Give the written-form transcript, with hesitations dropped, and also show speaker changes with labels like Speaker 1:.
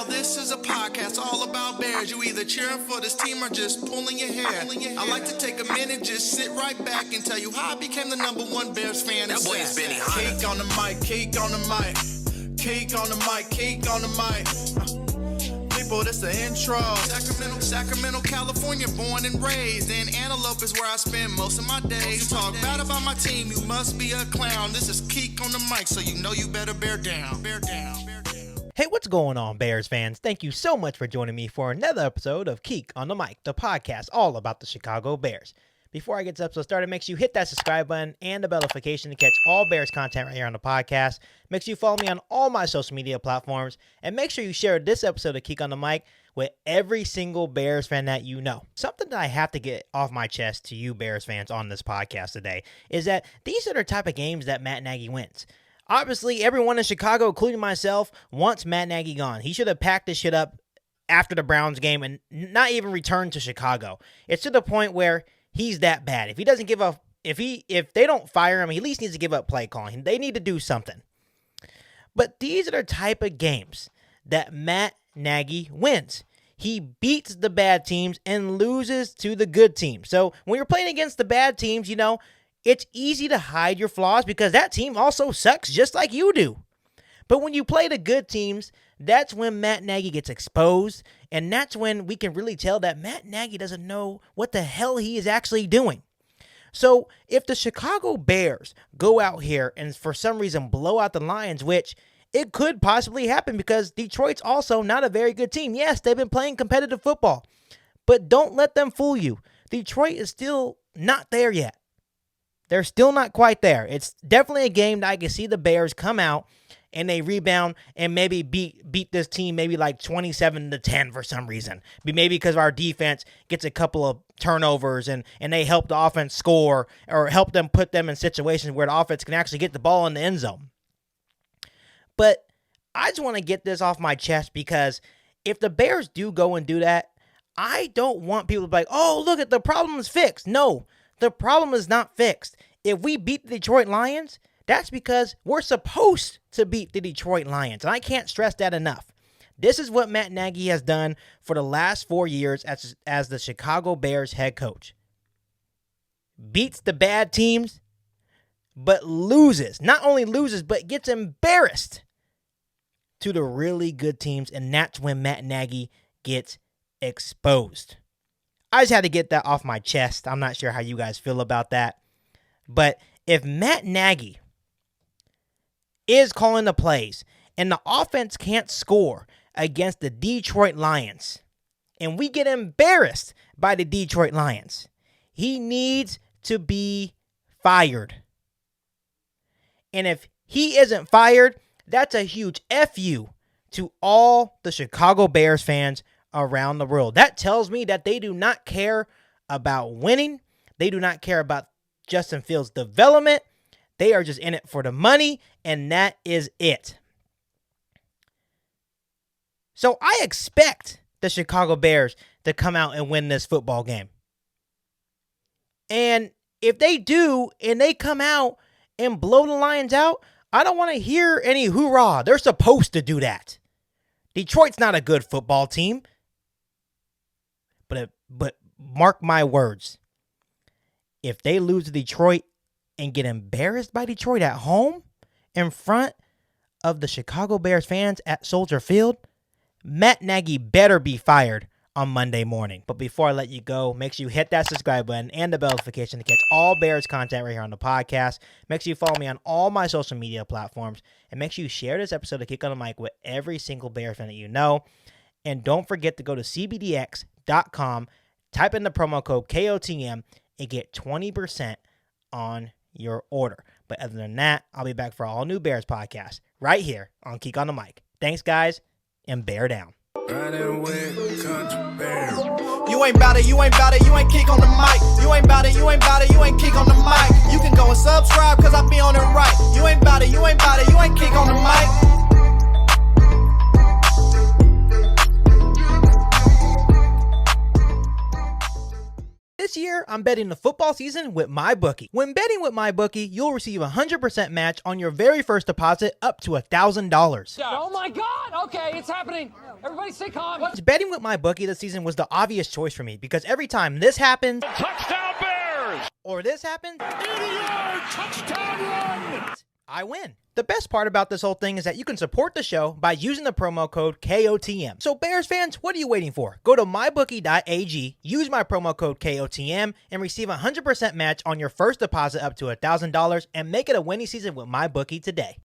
Speaker 1: this is a podcast all about Bears. You either cheering for this team or just pulling your hair. I like to take a minute, just sit right back and tell you how I became the #1 Bears fan.
Speaker 2: That boy is Benny Hunter.
Speaker 1: Cake on the mic, cake on the mic, cake on the mic, cake on the mic. People, this the intro. Sacramento, California, born and raised. And Antelope is where I spend most of my days. Talk bad about my team, you must be a clown. This is Keek on the mic, so you know you better bear down. Bear down, bear down.
Speaker 3: Hey, what's going on, Bears fans? Thank you so much for joining me for another episode of Keek on the Mic, the podcast all about the Chicago Bears. Before I get this episode started, make sure you hit that subscribe button and the bell notification to catch all Bears content right here on the podcast. Make sure you follow me on all my social media platforms, and make sure you share this episode of Keek on the Mic with every single Bears fan that you know. Something that I have to get off my chest to you Bears fans on this podcast today is that these are the type of games that Matt Nagy wins. Obviously, everyone in Chicago, including myself, wants Matt Nagy gone. He should have packed this shit up after the Browns game and not even returned to Chicago. It's to the point where he's that bad. If he doesn't give up, if they don't fire him, he at least needs to give up play calling. They need to do something. But these are the type of games that Matt Nagy wins. He beats the bad teams and loses to the good teams. So when you're playing against the bad teams, you know, it's easy to hide your flaws because that team also sucks just like you do. But when you play the good teams, that's when Matt Nagy gets exposed, and that's when we can really tell that Matt Nagy doesn't know what the hell he is actually doing. So if the Chicago Bears go out here and for some reason blow out the Lions, which it could possibly happen because Detroit's also not a very good team. Yes, they've been playing competitive football, but don't let them fool you. Detroit is still not there yet. They're still not quite there. It's definitely a game that I can see the Bears come out and they rebound and maybe beat this team maybe like 27-10 for some reason. Maybe because our defense gets a couple of turnovers and they help the offense score or help them put them in situations where the offense can actually get the ball in the end zone. But I just want to get this off my chest because if the Bears do go and do that, I don't want people to be like, oh, look at the problem is fixed. No, the problem is not fixed. If we beat the Detroit Lions, that's because we're supposed to beat the Detroit Lions, and I can't stress that enough. This is what Matt Nagy has done for the last 4 years as the Chicago Bears head coach. Beats the bad teams, but loses. Not only loses, but gets embarrassed to the really good teams, and that's when Matt Nagy gets exposed. I just had to get that off my chest. I'm not sure how you guys feel about that. But if Matt Nagy is calling the plays and the offense can't score against the Detroit Lions and we get embarrassed by the Detroit Lions, he needs to be fired. And if he isn't fired, that's a huge FU to all the Chicago Bears fans around the world. That tells me that they do not care about winning. They do not care about Justin Fields' development. They are just in it for the money, and that is it. So I expect the Chicago Bears to come out and win this football game. And if they do, and they come out and blow the Lions out, I don't want to hear any hoorah. They're supposed to do that. Detroit's not a good football team. But mark my words. If they lose to Detroit and get embarrassed by Detroit at home in front of the Chicago Bears fans at Soldier Field, Matt Nagy better be fired on Monday morning. But before I let you go, make sure you hit that subscribe button and the bell notification to catch all Bears content right here on the podcast. Make sure you follow me on all my social media platforms. And make sure you share this episode of Kick on the Mic with every single Bears fan that you know. And don't forget to go to cbdx.com, type in the promo code KOTM, and get 20% on your order. But other than that, I'll be back for all new Bears podcasts right here on Keek on the Mic. Thanks, guys, and bear down.
Speaker 1: Riding with Country Bear. You ain't bout it, you ain't bout it, you ain't Keek on the mic. You ain't bout it, you ain't bout it, you ain't Keek on the mic. You can go and subscribe, cause I be on it right. You ain't bout it, you ain't bout it, you ain't Keek on the mic.
Speaker 3: This year, year, I'm betting the football season with MyBookie. When betting with MyBookie, you'll receive a 100% match on your very first deposit up to $1,000.
Speaker 2: Oh my God! Okay, it's happening. Everybody stay calm.
Speaker 3: Betting with MyBookie this season was the obvious choice for me because every time this happens,
Speaker 4: Touchdown Bears!
Speaker 3: or this happens,
Speaker 4: 80-yard touchdown run!
Speaker 3: I win. The best part about this whole thing is that you can support the show by using the promo code KOTM. So Bears fans, what are you waiting for? Go to mybookie.ag, use my promo code KOTM, and receive a 100% match on your first deposit up to $1,000 and make it a winning season with MyBookie today.